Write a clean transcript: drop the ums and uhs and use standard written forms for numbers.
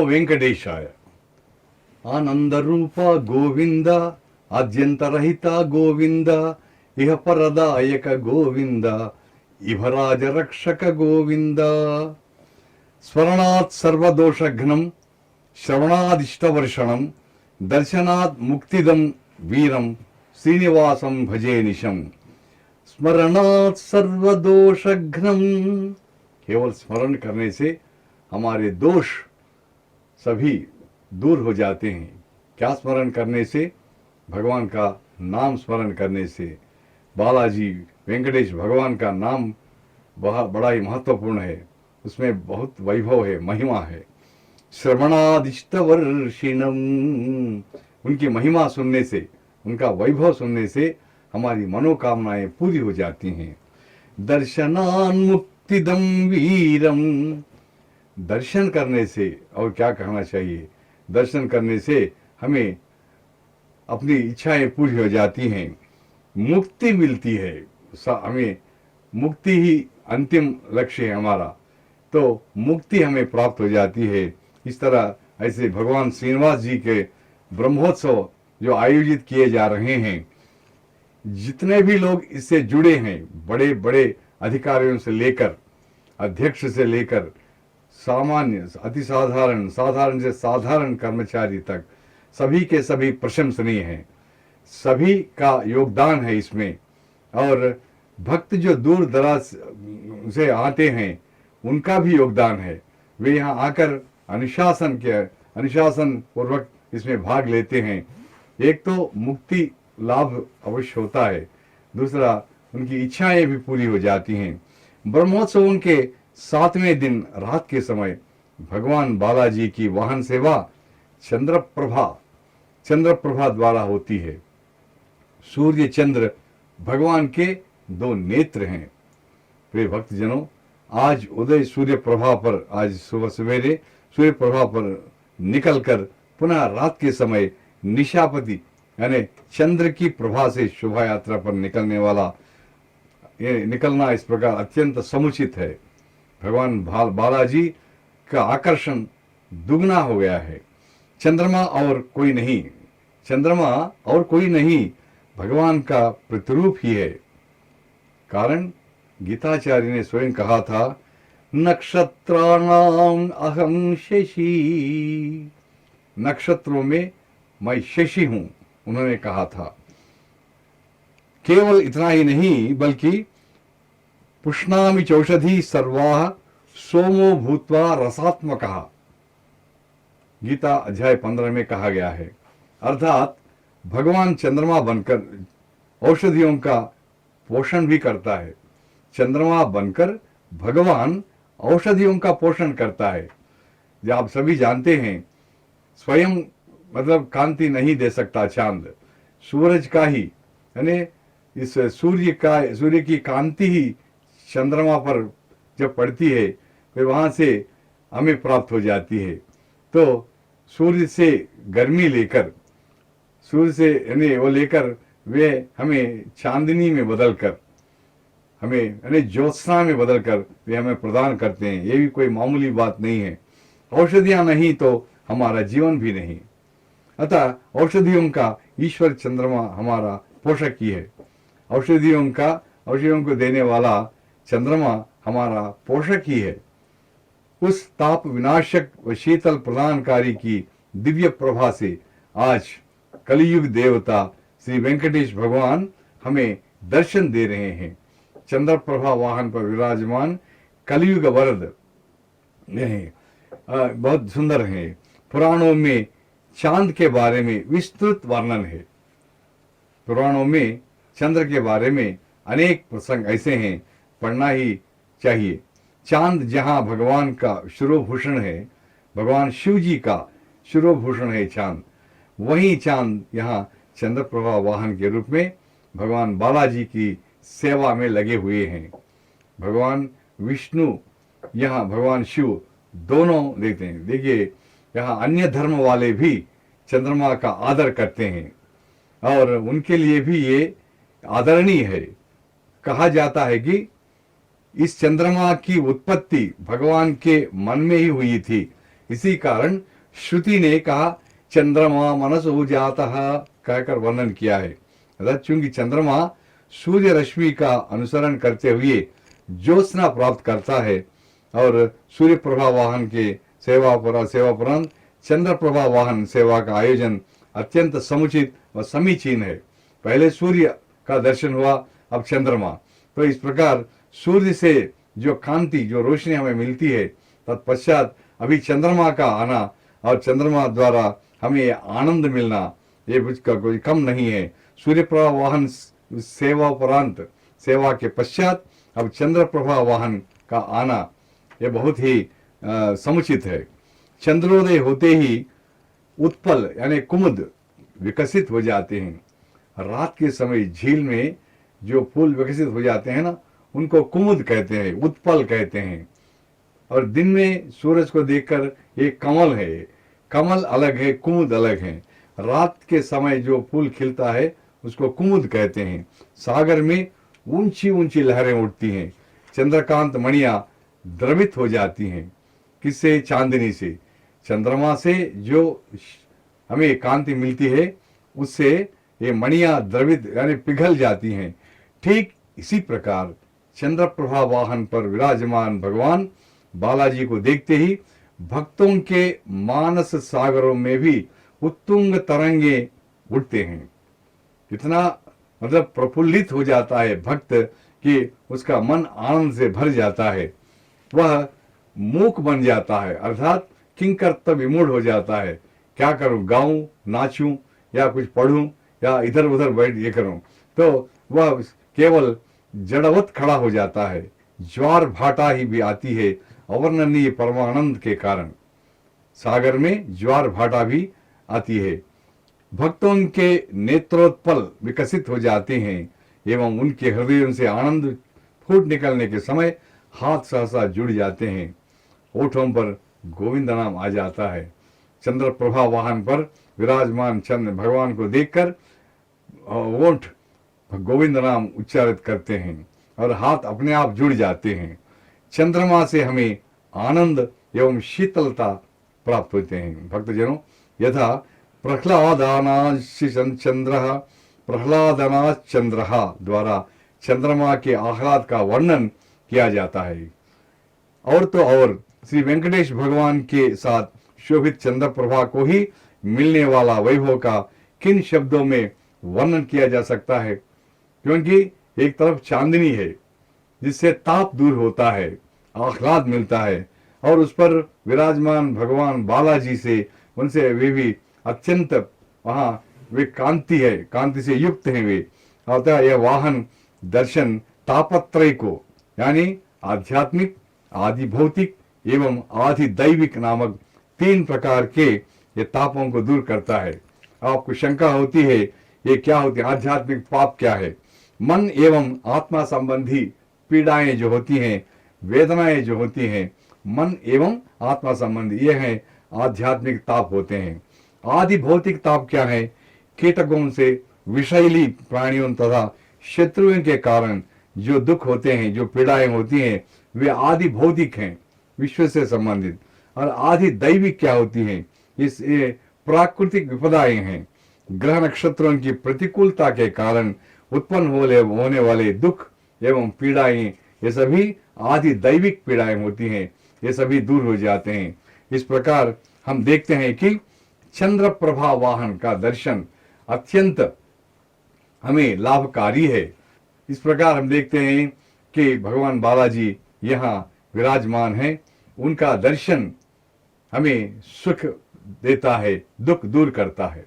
వెంకటేశాయ. ఆనందరూప గోవింద, ఆద్యంతరహిత గోవింద, ఇహ పరదాయక గోవింద, ఇభరాజ రక్షక గోవింద. స్మరణాత్ సర్వదోషఘ్నం, శ్రవణాదిష్టవర్షణం, దర్శనాత్ ముక్తిదం వీరం, श्रीनिवासम भजे निशम. स्मरणात् सर्वदोषघ्नम, केवल स्मरण करने से हमारे दोष सभी दूर हो जाते हैं. क्या स्मरण करने से? भगवान का नाम स्मरण करने से. बालाजी वेंकटेश भगवान का नाम बड़ा ही महत्वपूर्ण है, उसमें बहुत वैभव है, महिमा है. श्रवणादिष्टवर्षिणम, उनकी महिमा सुनने से, उनका वैभव सुनने से हमारी मनोकामनाएं पूरी हो जाती हैं. दर्शनान मुक्तिदम वीरम, दर्शन करने से, और क्या कहना चाहिए, दर्शन करने से हमें अपनी इच्छाएं पूरी हो जाती हैं, मुक्ति मिलती है. हमें मुक्ति ही अंतिम लक्ष्य है हमारा, तो मुक्ति हमें प्राप्त हो जाती है. इस तरह ऐसे भगवान श्रीनिवास जी के ब्रह्मोत्सव जो आयोजित किए जा रहे हैं, जितने भी लोग इससे जुड़े हैं, बड़े बड़े अधिकारियों से लेकर, अध्यक्ष से लेकर, सामान्य, अति साधारण, साधारण से साधारण कर्मचारी तक, सभी के सभी प्रशंसनीय हैं. सभी का योगदान है इसमें. और भक्त जो दूर दराज से आते हैं, उनका भी योगदान है. वे यहाँ आकर अनुशासन पूर्वक इसमें भाग लेते हैं. एक तो मुक्ति लाभ अवश्य होता है, दूसरा उनकी इच्छाएं भी पूरी हो जाती हैं. ब्रह्मोत्सव उनके 7वें दिन रात के समय भगवान बालाजी की वाहन सेवा चंद्रप्रभा द्वारा होती है. सूर्य चंद्र भगवान के 2 नेत्र हैं. प्रिय भक्तजनों, आज उदय सूर्य प्रभा पर, आज सुबह सवेरे सूर्य प्रभा पर निकलकर पुनः रात के समय निशापति यानी चंद्र की प्रभा से शोभा यात्रा पर निकलना इस प्रकार अत्यंत समुचित है. भगवान बालाजी का आकर्षण दुगना हो गया है. चंद्रमा और कोई नहीं, भगवान का प्रतिरूप ही है. कारण गीताचार्य ने स्वयं कहा था, नक्षत्राणाम अहम शशि, नक्षत्रों में मैं शशि हूं, उन्होंने कहा था. केवल इतना ही नहीं, बल्कि पुष्णामि चौषधि सर्वाः सोमो भूत्वा रसात्मकः, गीता अध्याय 15 में कहा गया है. अर्थात भगवान चंद्रमा बनकर औषधियों का पोषण भी करता है. चंद्रमा बनकर भगवान औषधियों का पोषण करता है. जो आप सभी जानते हैं, स्वयं मतलब कांति नहीं दे सकता चांद, सूरज का ही, यानी इस सूर्य की कांति ही चंद्रमा पर जब पड़ती है, फिर वहां से हमें प्राप्त हो जाती है. तो सूर्य से गर्मी लेकर, सूर्य से यानी वो लेकर वे हमें चांदनी में बदलकर, हमें यानी ज्योत्सना में बदलकर वे हमें प्रदान करते हैं. ये भी कोई मामूली बात नहीं है. औषधियां नहीं तो हमारा जीवन भी नहीं. अतः औषधियों का ईश्वर चंद्रमा हमारा पोषक ही है. औषधियों को देने वाला चंद्रमा हमारा पोषक ही है. उस ताप विनाशक व शीतल प्रदानकारी की दिव्य प्रभा से आज कलियुग देवता श्री वेंकटेश भगवान हमें दर्शन दे रहे हैं. चंद्र प्रभा वाहन पर विराजमान कलियुग वरद बहुत सुंदर है. पुराणों में चांद के बारे में विस्तृत वर्णन है. पुराणों में चंद्र के बारे में अनेक प्रसंग ऐसे हैं, पढ़ना ही चाहिए. चांद जहां भगवान का शिरोभूषण है, भगवान शिव जी का शिरोभूषण है चांद, वही चांद यहाँ चंद्रप्रभा वाहन के रूप में भगवान बालाजी की सेवा में लगे हुए हैं. भगवान विष्णु यहाँ भगवान शिव दोनों देखते हैं. देखिए, यहाँ अन्य धर्म वाले भी चंद्रमा का आदर करते हैं और उनके लिए भी ये आदरणीय है. कहा जाता है कि इस चंद्रमा की उत्पत्ति भगवान के मन में ही हुई थी, इसी कारण श्रुति ने कहा चंद्रमा मनसो जातः कहकर वर्णन किया है। अर्थात चूंकि चंद्रमा सूर्य रश्मि का अनुसरण करते हुए ज्योत्सना प्राप्त करता है और सूर्य प्रभा वाहन के सेवापुरांत चंद्र प्रभा वाहन सेवा का आयोजन अत्यंत समुचित व समीचीन है। पहले सूर्य का दर्शन हुआ, अब चंद्रमा। तो इस प्रकार सूर्य से जो कांति, जो रोशनी हमें मिलती है, तत्पश्चात अभी चंद्रमा का आना और चंद्रमा द्वारा हमें आनंद मिलना, ये उसका कोई कम नहीं है। सूर्य प्रभा वाहन सेवा उपरांत सेवा के पश्चात अब चंद्र प्रभा वाहन का आना, ये बहुत ही समुचित है। चंद्रोदय होते ही उत्पल यानी कुमुद विकसित हो जाते हैं। रात के समय झील में जो फूल विकसित हो जाते हैं ना, उनको कुमुद कहते हैं, उत्पल कहते हैं। और दिन में सूरज को देखकर ये कमल है, कमल अलग है, कुमुद अलग है। रात के समय जो फूल खिलता है उसको कुमुद कहते हैं। सागर में ऊंची ऊंची लहरें उठती हैं, चंद्रकांत मणियां द्रवित हो जाती हैं। किससे? चांदनी से। चंद्रमा से जो हमें कांति मिलती है उससे ये मणियां द्रवित यानी पिघल जाती हैं। ठीक इसी प्रकार चंद्र प्रभा वाहन पर विराजमान भगवान बालाजी को देखते ही भक्तों के मानस सागरों में भी उत्तुंग तरंगे उठते हैं। इतना मतलब प्रफुल्लित हो जाता है भक्त कि उसका मन आनंद से भर जाता है। वह मूक बन जाता है, अर्थात किंकर्तव्य विमूढ़ हो जाता है। क्या करूं, गाऊं, नाचूं या कुछ पढ़ूं या इधर उधर बैठ ये करूं, तो वह केवल जड़वत खड़ा हो जाता है। ज्वार भाटा ही भी आती है अवर्णनीय परमानंद के कारण। सागर में ज्वार भाटा भी आती है। भक्तों के नेत्रोत्पल विकसित हो जाते हैं एवं उनके हृदयों से आनंद फूट निकलने के समय हाथ सहसा जुड़ जाते हैं। ओठों पर गोविंद नाम आ जाता है। चंद्र प्रभा वाहन पर विराजमान चंद्र भगवान को देखकर ओठ गोविंद नाम उच्चारित करते हैं और हाथ अपने आप जुड़ जाते हैं। चंद्रमा से हमें आनंद एवं शीतलता प्राप्त होते हैं। भक्तजनों, यथा प्रह्लादनाश्च चंद्र द्वारा चंद्रमा के आह्लाद का वर्णन किया जाता है। और तो और श्री वेंकटेश भगवान के साथ शोभित चंद्र प्रभा को ही मिलने वाला वैभव का किन शब्दों में वर्णन किया जा सकता है। क्योंकि एक तरफ चांदनी है जिससे ताप दूर होता है, आह्लाद मिलता है, और उस पर विराजमान भगवान बालाजी से उनसे वे भी अत्यंत वहां वे कांति है, कांति से युक्त हैं वे। अतः यह वाहन दर्शन तापत्रय को यानी आध्यात्मिक, आदि भौतिक एवं आदि दैविक नामक 3 प्रकार के ये तापों को दूर करता है। आपको शंका होती है ये क्या होती है, आध्यात्मिक पाप क्या है? मन एवं आत्मा संबंधी पीड़ाएं जो होती हैं, वेदनाएं जो होती हैं, मन एवं आत्मा संबंधी, ये हैं आध्यात्मिक ताप होते हैं। आदि भौतिक ताप क्या है? कीटकों से, विषैली प्राणियों तथा शत्रुओं के कारण जो दुख होते हैं, जो पीड़ाएं होती हैं, वे आदि भौतिक हैं, विश्व से संबंधित। और आदि दैविक क्या होती हैं? इस प्राकृतिक विपदाएं हैं। ग्रह नक्षत्रों की प्रतिकूलता के कारण उत्पन्न होने वाले दुख एवं पीड़ाएं, ये सभी आदि दैविक पीड़ाएं होती हैं, ये सभी दूर हो जाते हैं। इस प्रकार हम देखते हैं कि चंद्र प्रभा वाहन का दर्शन अत्यंत हमें लाभकारी है। इस प्रकार हम देखते हैं कि भगवान बालाजी यहाँ विराजमान हैं, उनका दर्शन हमें सुख देता है, दुख दूर करता है।